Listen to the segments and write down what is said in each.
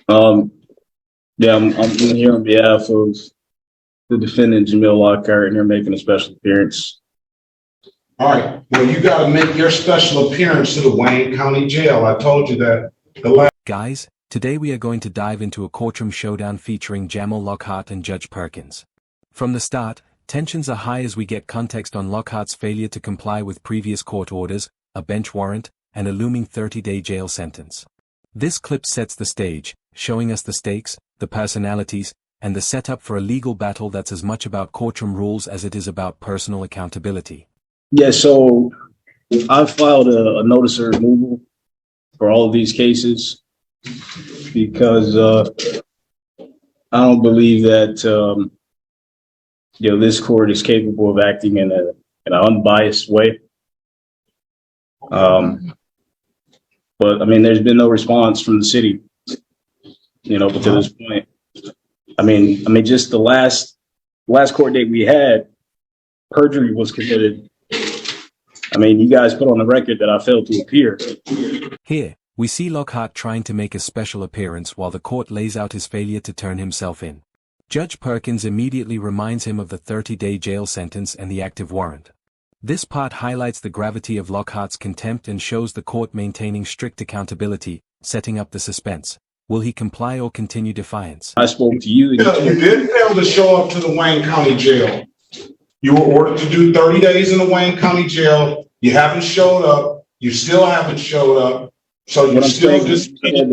Um, yeah, I'm here on behalf of the defendant, Jamil Lockhart, and you're making a special appearance. All right. Well, you got to make your special appearance to the Wayne County Jail. I told you that. Guys, today we are going to dive into a courtroom showdown featuring Jamil Lockhart and Judge Perkins. From the start, tensions are high as we get context on Lockhart's failure to comply with previous court orders, a bench warrant, and a looming 30-day jail sentence. This clip sets the stage, showing us the stakes, the personalities, and the setup for a legal battle that's as much about courtroom rules as it is about personal accountability. Yeah, so I filed a notice of removal for all of these cases because I don't believe that this court is capable of acting in an unbiased way. But I mean, there's been no response from the city, up to this point. I mean, just the last court date we had, perjury was committed. I mean, you guys put on the record that I failed to appear. Here, we see Lockhart trying to make a special appearance while the court lays out his failure to turn himself in. Judge Perkins immediately reminds him of the 30-day jail sentence and the active warrant. This part highlights the gravity of Lockhart's contempt and shows the court maintaining strict accountability, setting up the suspense. Will he comply or continue defiance? I spoke to you. You did fail to show up to the Wayne County Jail. You were ordered to do 30 days in the Wayne County Jail. You haven't showed up. You still haven't showed up. So you're still disobeying.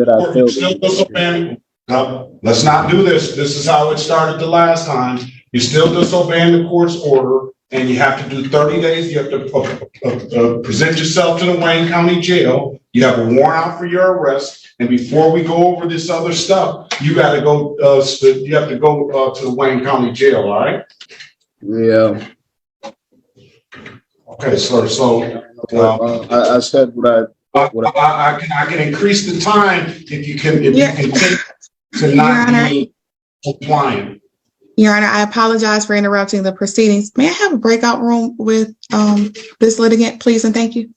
Let's not do this. This is how it started the last time. You're still disobeying the court's order, and you have to do 30 days. You have to present yourself to the Wayne County Jail. You have a warrant out for your arrest. And before we go over this other stuff, you got to go. You have to go to the Wayne County Jail. All right. Yeah. Okay, so I said what I can increase the time if you can take to not be compliant. Your Honor, I apologize for interrupting the proceedings. May I have a breakout room with this litigant, please, and thank you.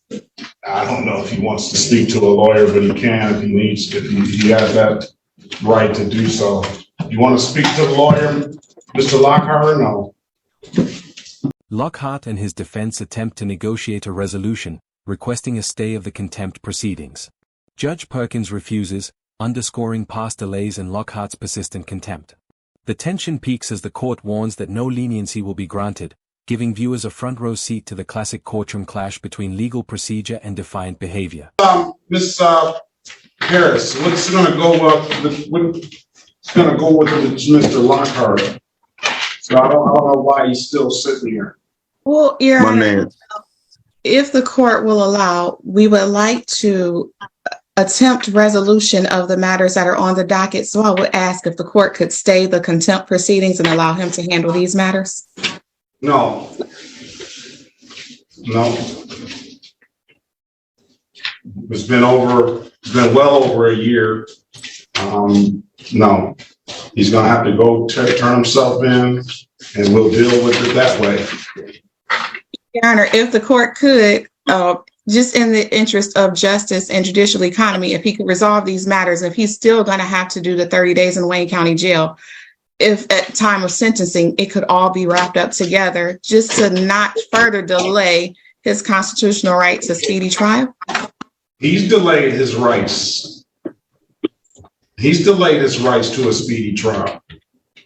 I don't know if he wants to speak to a lawyer, but he can if he needs to. He has that right to do so. You want to speak to the lawyer, Mr. Lockhart, or no? Lockhart and his defense attempt to negotiate a resolution, requesting a stay of the contempt proceedings. Judge Perkins refuses, underscoring past delays and Lockhart's persistent contempt. The tension peaks as the court warns that no leniency will be granted, giving viewers a front row seat to the classic courtroom clash between legal procedure and defiant behavior. Ms. Harris, what's going to go with Mr. Lockhart? So I don't know why he's still sitting here. Well, Your Honor, if the court will allow, we would like to attempt resolution of the matters that are on the docket. So I would ask if the court could stay the contempt proceedings and allow him to handle these matters. No. It's been well over a year. No. He's going to have to go turn himself in, and we'll deal with it that way. Your Honor, if the court could, just in the interest of justice and judicial economy, if he could resolve these matters, if he's still going to have to do the 30 days in Wayne County Jail, if at time of sentencing, it could all be wrapped up together just to not further delay his constitutional right to speedy trial. He's delayed his rights. He's delayed his rights to a speedy trial.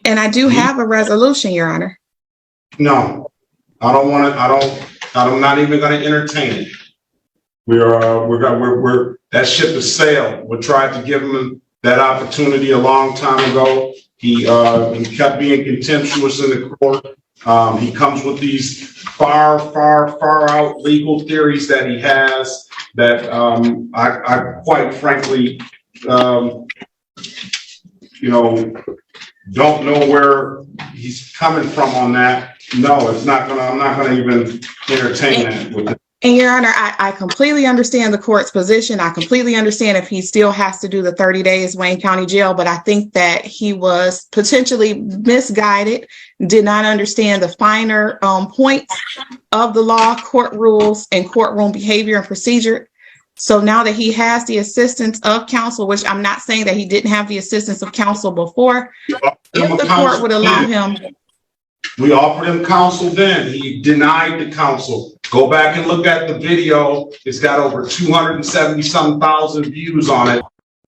And I do have a resolution, Your Honor. No, I don't want to. I'm not even going to entertain it. That ship has sailed. We tried to give him that opportunity a long time ago. He kept being contemptuous in the court. He comes with these far out legal theories that he has that I quite frankly, don't know where he's coming from on that. No, I'm not gonna even entertain that with it. And Your Honor, I completely understand the court's position. I completely understand if he still has to do the 30 days Wayne County Jail, but I think that he was potentially misguided, did not understand the finer points of the law, court rules, and courtroom behavior and procedure. So now that he has the assistance of counsel, which I'm not saying that he didn't have the assistance of counsel before, if the court would allow him. We offered him counsel then. He denied the counsel. Go back and look at the video. It's got over 270-some thousand views on it.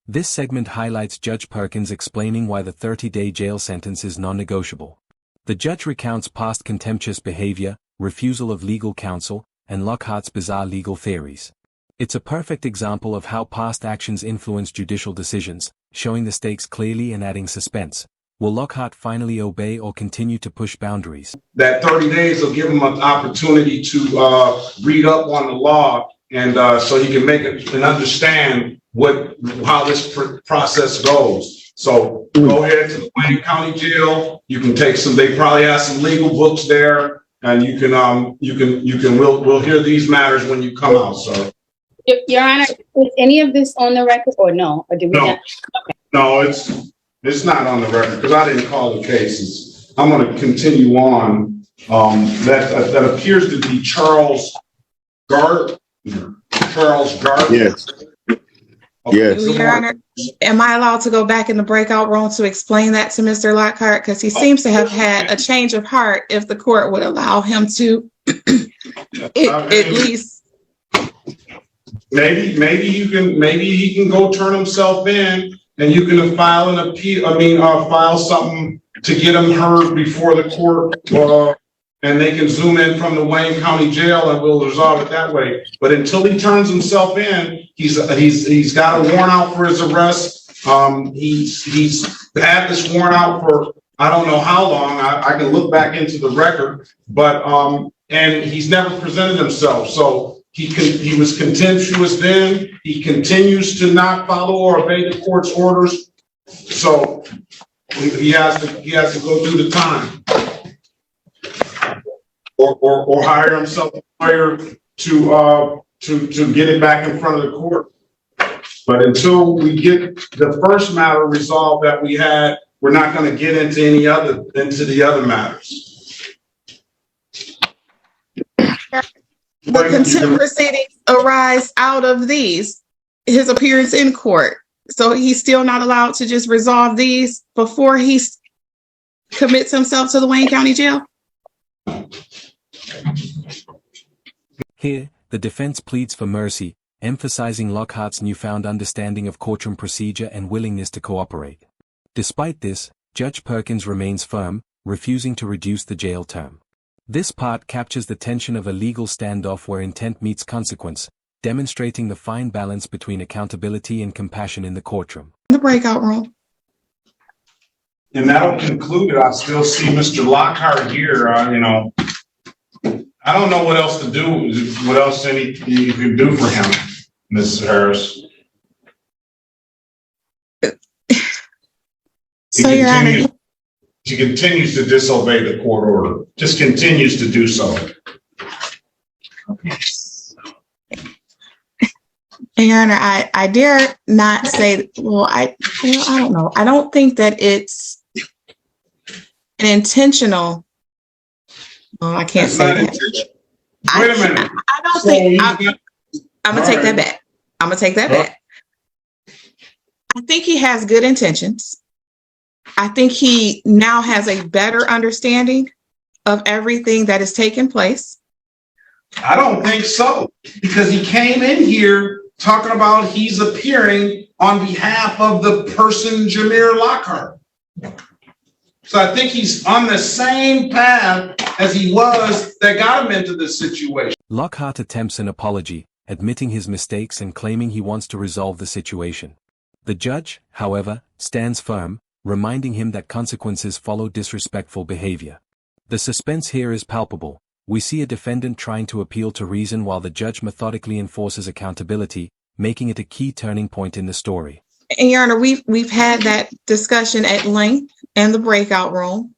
This segment highlights Judge Perkins explaining why the 30-day jail sentence is non-negotiable. The judge recounts past contemptuous behavior, refusal of legal counsel, and Lockhart's bizarre legal theories. It's a perfect example of how past actions influence judicial decisions, showing the stakes clearly and adding suspense. Will Lockhart finally obey or continue to push boundaries? That 30 days will give him an opportunity to read up on the law, and so he can make it and understand how this process goes. So go ahead to the Wayne County Jail. You can take some. They probably have some legal books there, and we'll hear these matters when you come out. So, Your Honor, is any of this on the record or no? Or did we not? Okay. No, it's not on the record because I didn't call the cases. I'm going to continue on. That appears to be Charles Gardner. Yes. Okay. Yes. Your Honor, am I allowed to go back in the breakout room to explain that to Mr. Lockhart? Because he seems to have had a change of heart if the court would allow him to at least. Maybe he can go turn himself in and you can file an appeal. File something to get him heard before the court, and they can zoom in from the Wayne County Jail and we'll resolve it that way. But until he turns himself in, he's got a warrant out for his arrest. He's had this warrant out for I don't know how long. I can look back into the record, but and he's never presented himself. So he was contemptuous then. He continues to not follow or obey the court's orders. So he has to go do the time. Or hire himself a lawyer to get it back in front of the court. But until we get the first matter resolved that we had, we're not going to get into the other matters. The contempt proceedings arise out of his appearance in court. So he's still not allowed to just resolve these before he commits himself to the Wayne County Jail? Here, the defense pleads for mercy, emphasizing Lockhart's newfound understanding of courtroom procedure and willingness to cooperate. Despite this, Judge Perkins remains firm, refusing to reduce the jail term. This part captures the tension of a legal standoff where intent meets consequence, demonstrating the fine balance between accountability and compassion in the courtroom. The breakout room. And that'll conclude it. I still see Mr. Lockhart here. I don't know what else to do. What else you can do for him, Mrs. Harris? So, Your Honor, he continues to disobey the court order. Just continues to do so. Your Honor, I dare not say. Well, I don't know. I don't think that it's an intentional. Oh, I can't say that. Wait a minute. I don't think. I'm gonna take that back. I'm gonna take that back. I think he has good intentions. I think he now has a better understanding of everything that has taken place. I don't think so, because he came in here talking about he's appearing on behalf of the person Jamil Lockhart. So I think he's on the same path as he was that got him into this situation. Lockhart attempts an apology, admitting his mistakes and claiming he wants to resolve the situation. The judge, however, stands firm, reminding him that consequences follow disrespectful behavior. The suspense here is palpable. We see a defendant trying to appeal to reason while the judge methodically enforces accountability, making it a key turning point in the story. And Your Honor, we've had that discussion at length in the breakout room.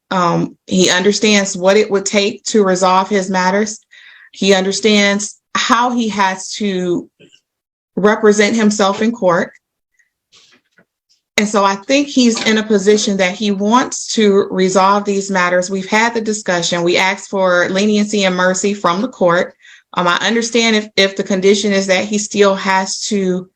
He understands what it would take to resolve his matters. He understands how he has to represent himself in court. And so I think he's in a position that he wants to resolve these matters. We've had the discussion. We asked for leniency and mercy from the court. I understand if the condition is that he still has to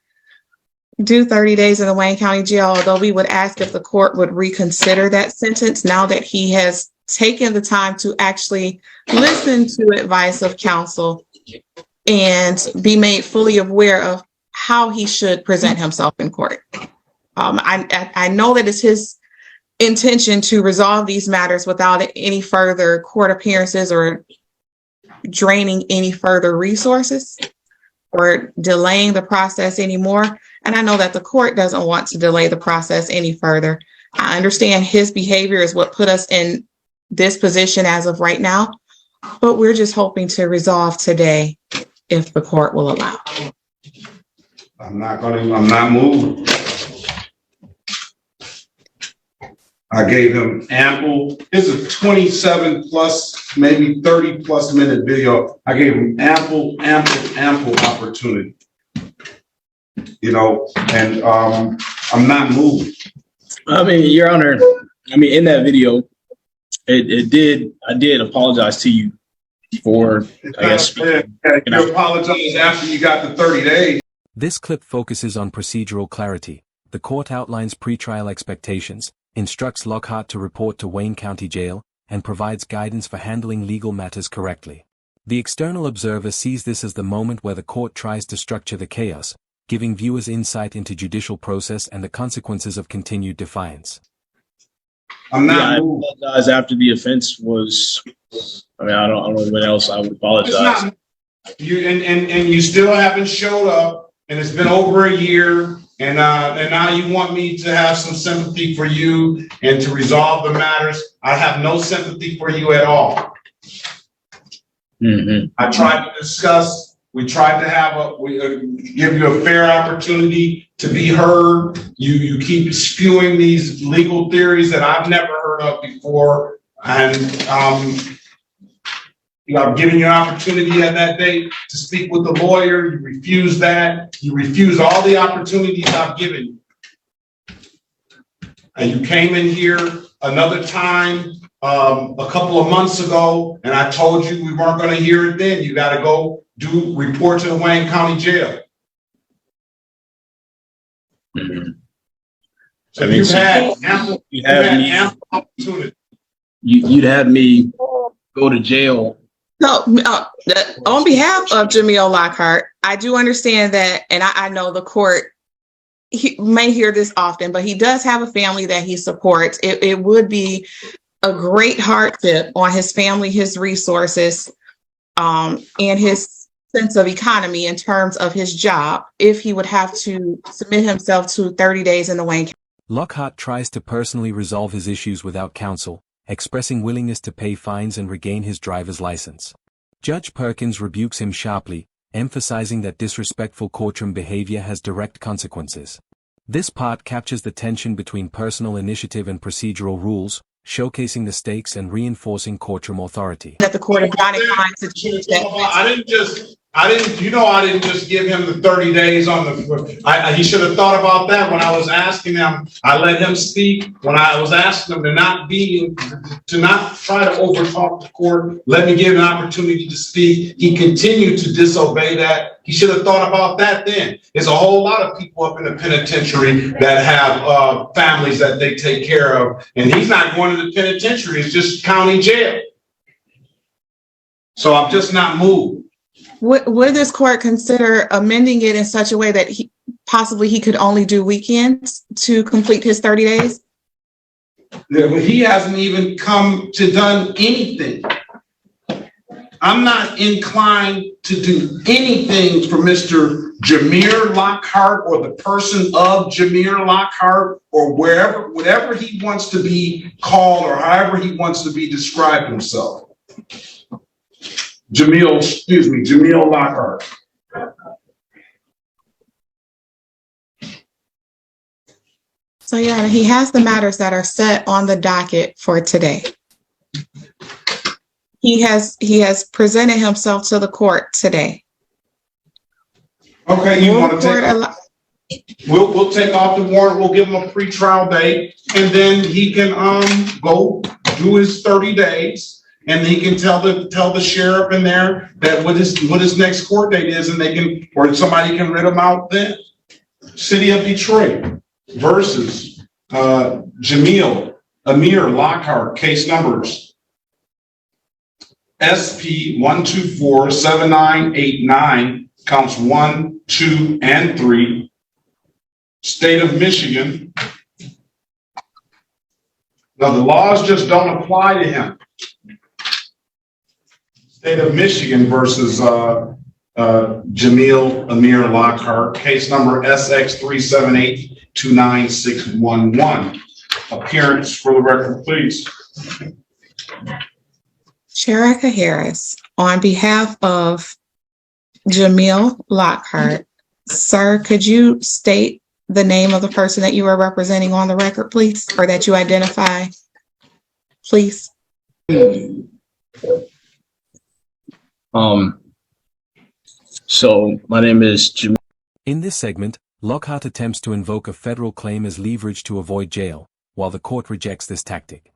do 30 days in the Wayne County Jail, although we would ask if the court would reconsider that sentence now that he has taken the time to actually listen to advice of counsel and be made fully aware of how he should present himself in court. I know that it's his intention to resolve these matters without any further court appearances or draining any further resources or delaying the process anymore. And I know that the court doesn't want to delay the process any further. I understand his behavior is what put us in this position as of right now, but we're just hoping to resolve today if the court will allow. I'm not moved. I gave him ample, it's a 27 plus, maybe 30 plus minute video. I gave him ample opportunity. You know, and I'm not moved. I mean, Your Honor, I mean, in that video, I did apologize to you for, I guess. You apologize after you got the 30 days. This clip focuses on procedural clarity. The court outlines pretrial expectations, instructs Lockhart to report to Wayne County Jail, and provides guidance for handling legal matters correctly. The external observer sees this as the moment where the court tries to structure the chaos, giving viewers insight into judicial process and the consequences of continued defiance. I'm not I apologize after the offense was, I mean, I don't know what else I would apologize. You and you still haven't showed up, and it's been over a year, and now you want me to have some sympathy for you and to resolve the matters. I have no sympathy for you at all. Mm-hmm. I tried to discuss. We tried to give you a fair opportunity to be heard. You keep spewing these legal theories that I've never heard of before, and I've given you an opportunity at that date to speak with the lawyer. You refuse that. You refuse all the opportunities I've given you. And you came in here another time a couple of months ago, and I told you we weren't going to hear it then. You got to go report to the Wayne County Jail. Mm-hmm. So you've had ample opportunity. You'd have me go to jail. No, on behalf of Jamil Lockhart, I do understand that, and I know the court may hear this often, but he does have a family that he supports. It would be a great hardship on his family, his resources, and his sense of economy in terms of his job if he would have to submit himself to 30 days in the Wayne County. Lockhart tries to personally resolve his issues without counsel, expressing willingness to pay fines and regain his driver's license. Judge Perkins rebukes him sharply, emphasizing that disrespectful courtroom behavior has direct consequences. This part captures the tension between personal initiative and procedural rules, showcasing the stakes and reinforcing courtroom authority. That the court is not inclined to change that. I didn't just give him the 30 days on the, he should have thought about that when I was asking him. I let him speak when I was asking him to not try to overtalk the court. Let me give him an opportunity to speak. He continued to disobey that. He should have thought about that then. There's a whole lot of people up in the penitentiary that have families that they take care of, and he's not going to the penitentiary. It's just county jail. So I'm just not moved. Would this court consider amending it in such a way that he could only do weekends to complete his 30 days? He hasn't even come to done anything. I'm not inclined to do anything for Mr. Jamil Lockhart or the person of Jamil Lockhart or whatever he wants to be called or however he wants to be described himself. Jamil Lockhart. So yeah, he has the matters that are set on the docket for today. He has presented himself to the court today. Okay, you want to take we'll take off the warrant, we'll give him a pretrial date, and then he can go do his 30 days. And he can tell the sheriff in there that what his next court date is, and they can, or somebody can rid him out then. City of Detroit versus Jamil Lockhart, case numbers SP 1247989, counts 1, 2, and 3. State of Michigan. Now the laws just don't apply to him. State of Michigan versus Jamil Lockhart, case number SX 378-29611. Appearance for the record, please. Sherika Harris, on behalf of Jamil Lockhart, sir, could you state the name of the person that you are representing on the record, please, or that you identify, please? So my name is Jamil. In this segment, Lockhart attempts to invoke a federal claim as leverage to avoid jail, while the court rejects this tactic.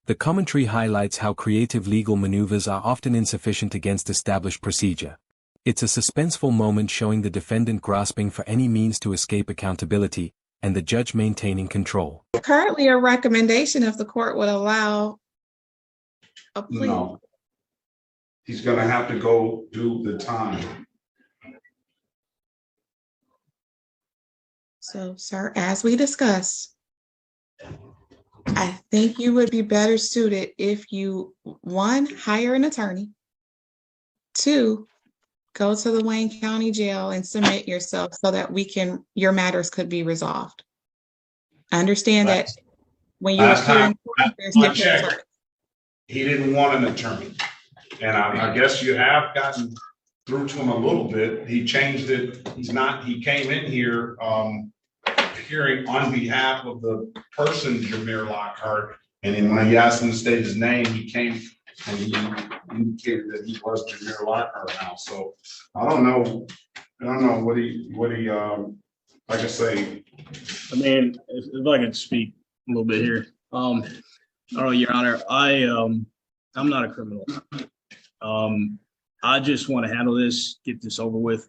The commentary highlights how creative legal maneuvers are often insufficient against established procedure. It's a suspenseful moment showing the defendant grasping for any means to escape accountability, and the judge maintaining control. Currently, a recommendation if the court would allow a plea. No. He's gonna have to go do the time. So, sir, as we discussed, I think you would be better suited if you, 1, hire an attorney, 2, go to the Wayne County Jail and submit yourself so that your matters could be resolved. Understand that when you appear in court, there's different attorneys. He didn't want an attorney. And I guess you have gotten through to him a little bit. He changed it. He came in here, hearing on behalf of the person, Jamil Lockhart. And then when he asked him to state his name, he came and he indicated that he was Jamil Lockhart now. So I don't know what he like I say. I mean, if I can speak a little bit here. I don't know, Your Honor, I'm not a criminal. I just want to handle this, get this over with.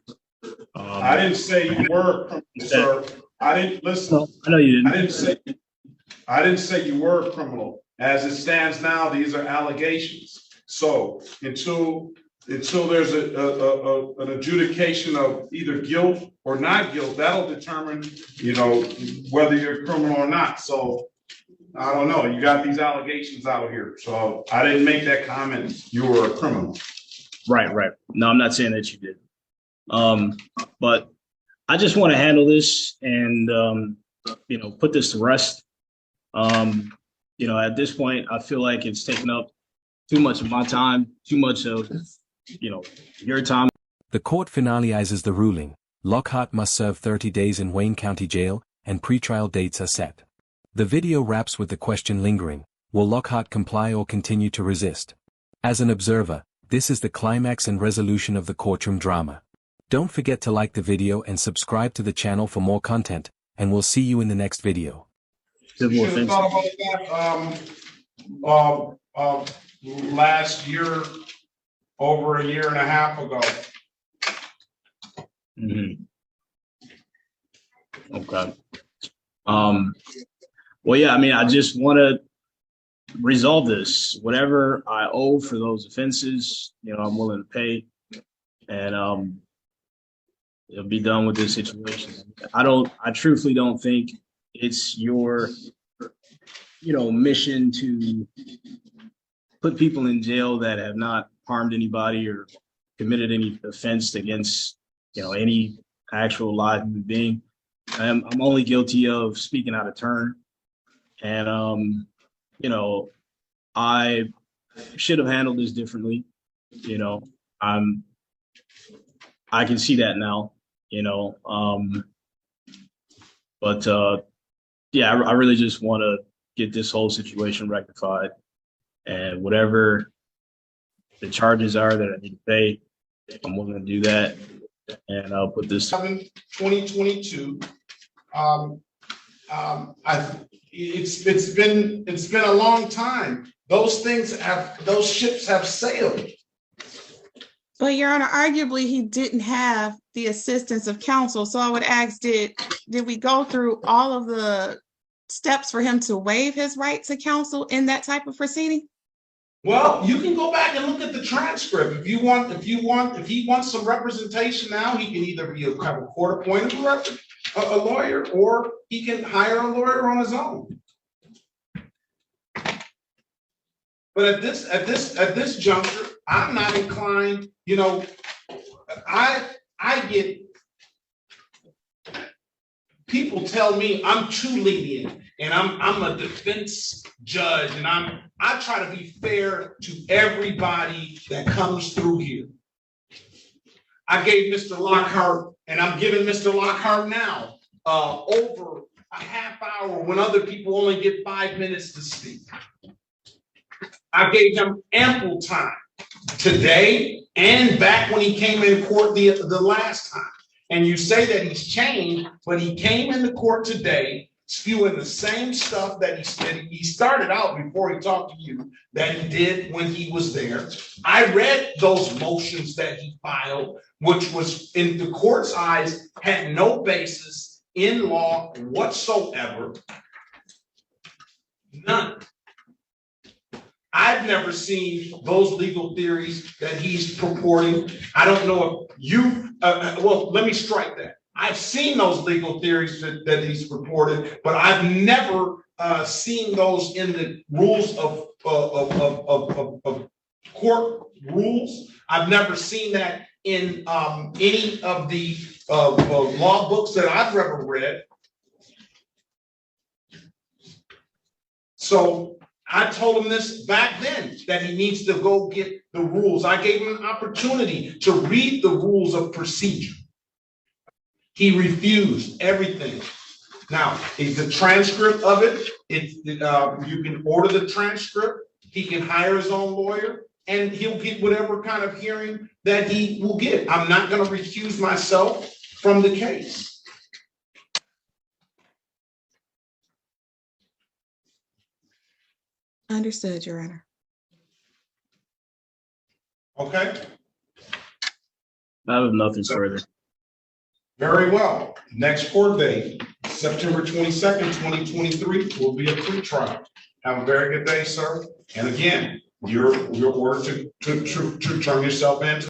I didn't say you were a criminal, sir. I didn't listen. No, I know you didn't. I didn't say you were a criminal. As it stands now, these are allegations. So until there's an adjudication of either guilt or not guilt, that'll determine, whether you're a criminal or not. So I don't know. You got these allegations out here. So I didn't make that comment. You were a criminal. Right. No, I'm not saying that you did. But I just want to handle this and, put this to rest. At this point, I feel like it's taken up too much of my time, too much of, your time. The court finalizes the ruling. Lockhart must serve 30 days in Wayne County Jail, and pretrial dates are set. The video wraps with the question lingering: will Lockhart comply or continue to resist? As an observer, this is the climax and resolution of the courtroom drama. Don't forget to like the video and subscribe to the channel for more content, and we'll see you in the next video. You should have thought about that last year, over a year and a half ago. Mm-hmm. Okay. Well, yeah, I mean, I just want to resolve this. Whatever I owe for those offenses, I'm willing to pay, and it'll be done with this situation. I truthfully don't think it's your, mission to put people in jail that have not harmed anybody or committed any offense against, any actual live human being. I'm only guilty of speaking out of turn. And, I should have handled this differently. I can see that now, but yeah, I really just want to get this whole situation rectified, and whatever the charges are that I need to pay, I'm willing to do that. And I'll put this 2022. It's been a long time. those ships have sailed. But Your Honor, arguably, he didn't have the assistance of counsel. So I would ask, did we go through all of the steps for him to waive his right to counsel in that type of proceeding? Well, you can go back and look at the transcript. If he wants some representation now, he can either have a court-appointed a lawyer, or he can hire a lawyer on his own. But at this juncture, I'm not inclined, I get people tell me I'm too lenient and I'm a defense judge, and I try to be fair to everybody that comes through here. I gave Mr. Lockhart, and I'm giving Mr. Lockhart now, over a half hour when other people only get 5 minutes to speak. I gave him ample time today and back when he came in court the last time. And you say that he's changed, but he came into court today spewing the same stuff that he started out before he talked to you, that he did when he was there. I read those motions that he filed, which was in the court's eyes had no basis in law whatsoever. None. I've never seen those legal theories that he's purporting. I don't know if you, well, let me strike that. I've seen those legal theories that he's purported, but I've never seen those in the rules of court rules. I've never seen that in any of the law books that I've ever read. So I told him this back then, that he needs to go get the rules. I gave him an opportunity to read the rules of procedure. He refused everything. Now, the transcript of it, you can order the transcript. He can hire his own lawyer, and he'll get whatever kind of hearing that he will get. I'm not going to recuse myself from the case. Understood, Your Honor. Okay. I have nothing further. Very well. Next court date, September 22nd, 2023, will be a pretrial. Have a very good day, sir. And again, you're ordered to turn yourself in.